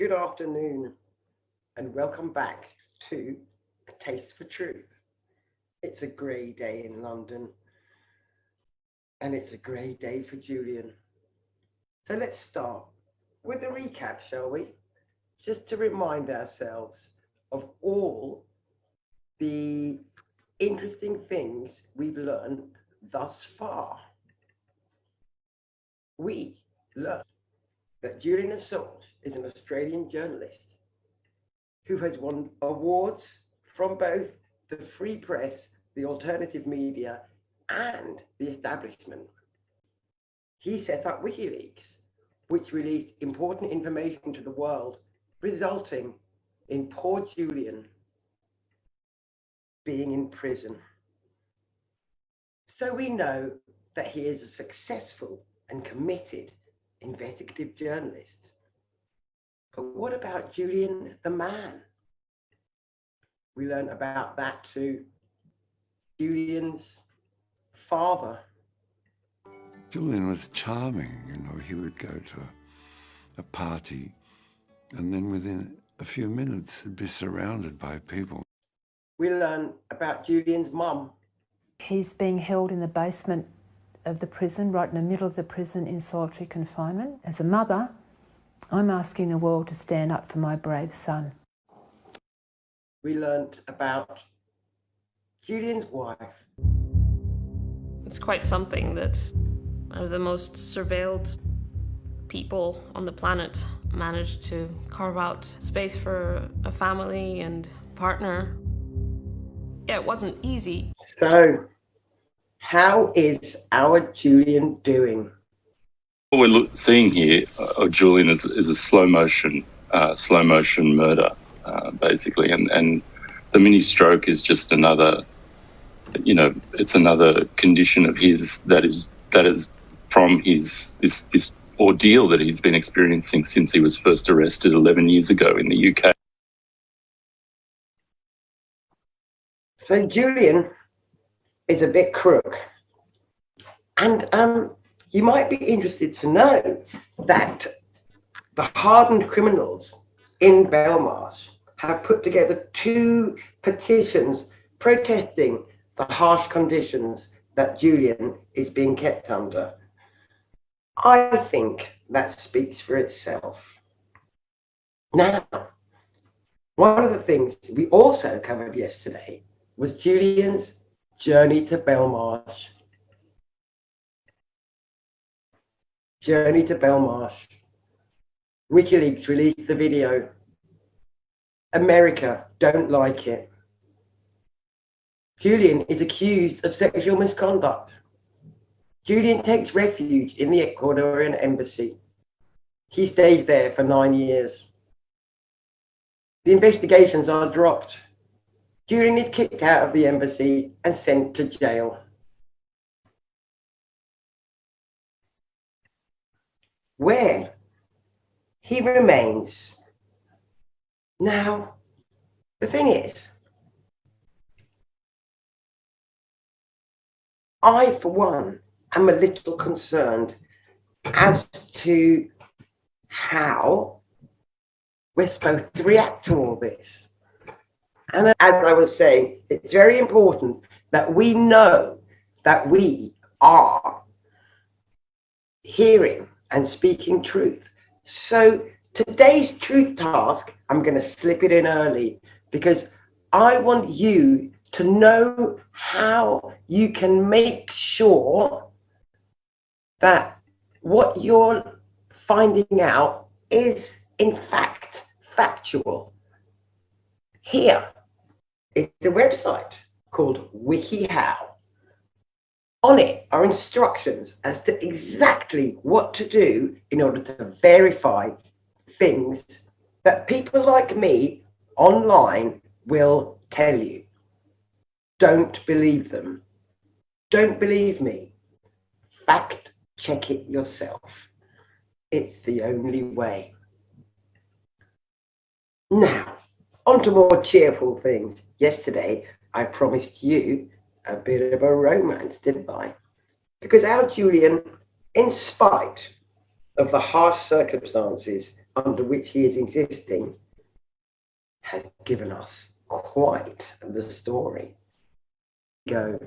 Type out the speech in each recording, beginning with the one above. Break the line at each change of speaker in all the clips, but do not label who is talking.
Good afternoon and welcome back to A Taste for Truth. It's a grey day in London and it's a grey day for Julian. So let's start with a recap, shall we? Just to remind ourselves of all the interesting things we've learned thus far. We learned that Julian Assange is an Australian journalist who has won awards from both the free press, the alternative media, and the establishment. He set up WikiLeaks, which released important information to the world, resulting in poor Julian being in prison. So we know that he is a successful and committed investigative journalist. But what about Julian the man? We learned about that too. Julian's father.
Julian was charming, he would go to a party and then within a few minutes he'd be surrounded by people.
We learned about Julian's mum.
He's being held in the basement of the prison, right in the middle of the prison in solitary confinement. As a mother, I'm asking the world to stand up for my brave son.
We learned about Julian's wife.
It's quite something that one of the most surveilled people on the planet managed to carve out space for a family and partner. Yeah, it wasn't easy.
So, how is our Julian doing?
What we're seeing here of Julian is a slow motion murder, basically, and the mini stroke is just another, it's another condition of his that is from his this ordeal that he's been experiencing since he was first arrested 11 years ago in the UK.
So Julian is a bit crook, and you might be interested to know that the hardened criminals in Belmarsh have put together 2 petitions protesting the harsh conditions that Julian is being kept under. I think that speaks for itself. Now, one of the things we also covered yesterday was Julian's journey to Belmarsh. Journey to Belmarsh. WikiLeaks released the video. America don't like it. Julian is accused of sexual misconduct. Julian takes refuge in the Ecuadorian embassy. He stays there for 9 years. The investigations are dropped. Julian is kicked out of the embassy and sent to jail. Where he remains. Now, the thing is, I, for one, am a little concerned as to how we're supposed to react to all this. And as I was saying, it's very important that we know that we are hearing and speaking truth. So today's truth task, I'm going to slip it in early because I want you to know how you can make sure that what you're finding out is in fact factual. Here is the website called WikiHow. On it are instructions as to exactly what to do in order to verify things that people like me online will tell you. Don't believe them. Don't believe me. Fact check it yourself. It's the only way. Now, on to more cheerful things. Yesterday, I promised you a bit of a romance, didn't I? Because our Julian, in spite of the harsh circumstances under which he is existing has given us quite the story. Go.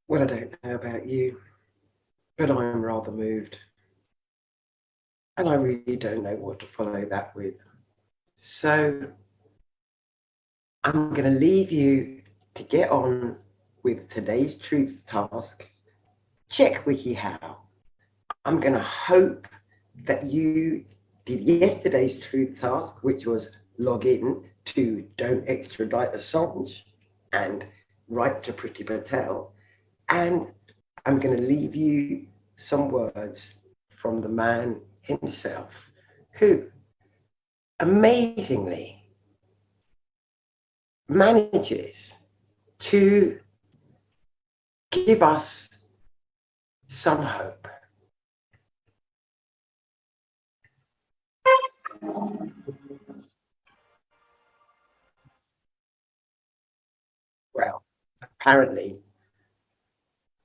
Well, I don't know about you, but I'm rather moved. And I really don't know what to follow that with. So I'm going to leave you to get on with today's truth task. Check WikiHow. I'm going to hope that you did yesterday's truth task, which was log in to Don't Extradite Assange and write to Priti Patel. And I'm going to leave you some words from the man himself, who amazingly manages to give us some hope. Well, apparently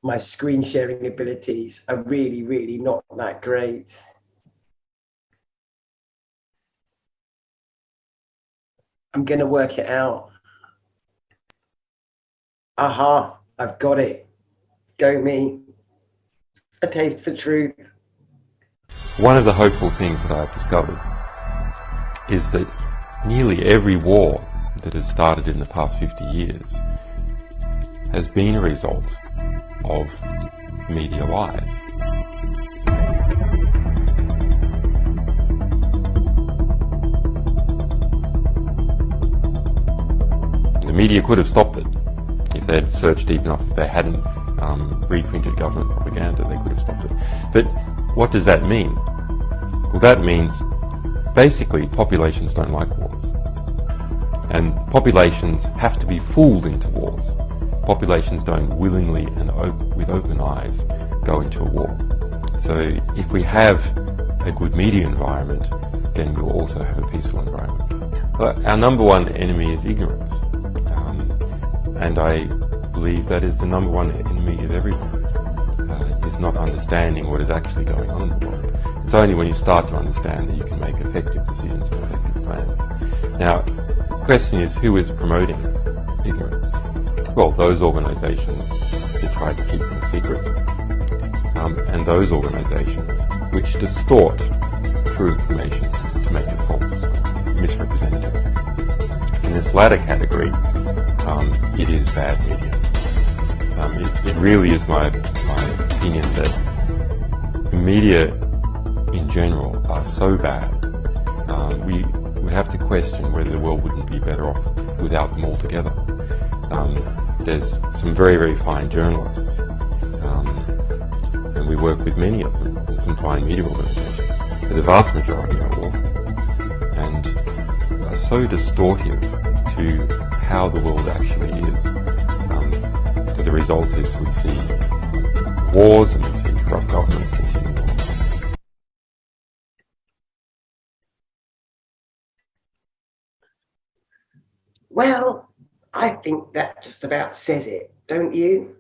my screen sharing abilities are really, really not that great. I'm going to work it out. Aha, I've got it. Go me. A taste for truth.
One of the hopeful things that I've discovered is that nearly every war that has started in the past 50 years has been a result of media lies. The media could have stopped it if they had searched deep enough. If they hadn't reprinted government propaganda, they could have stopped it. But what does that mean? Well, that means basically populations don't like wars. And populations have to be fooled into wars. Populations don't willingly and with open eyes go into a war. So if we have a good media environment, then we'll also have a peaceful environment. But our number one enemy is ignorance. And I believe that is the number one enemy of everyone, is not understanding what is actually going on in the world. It's only when you start to understand that you can make effective decisions and effective plans. Now, the question is, who is promoting ignorance? Well, those organisations that try to keep them secret, and those organisations which distort true information to make it false, misrepresentative. In this latter category, it is bad media. It really is my opinion that the media in general are so bad, we would have to question whether the world wouldn't be better off without them altogether. There's some very, very fine journalists, and we work with many of them, and some fine media organisations, but the vast majority are awful and are so distortive to how the world actually is, that the result is we see wars and we see corrupt governments continue on.
Well, I think that just about says it, don't you?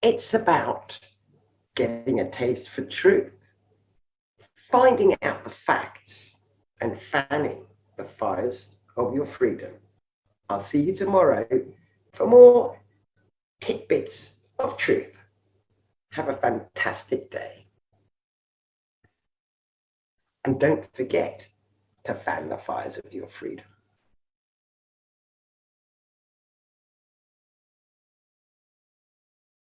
It's about getting a taste for truth, finding out the facts, and fanning the fires of your freedom. I'll see you tomorrow for more tidbits of truth. Have a fantastic day. And don't forget to fan the fires of your freedom.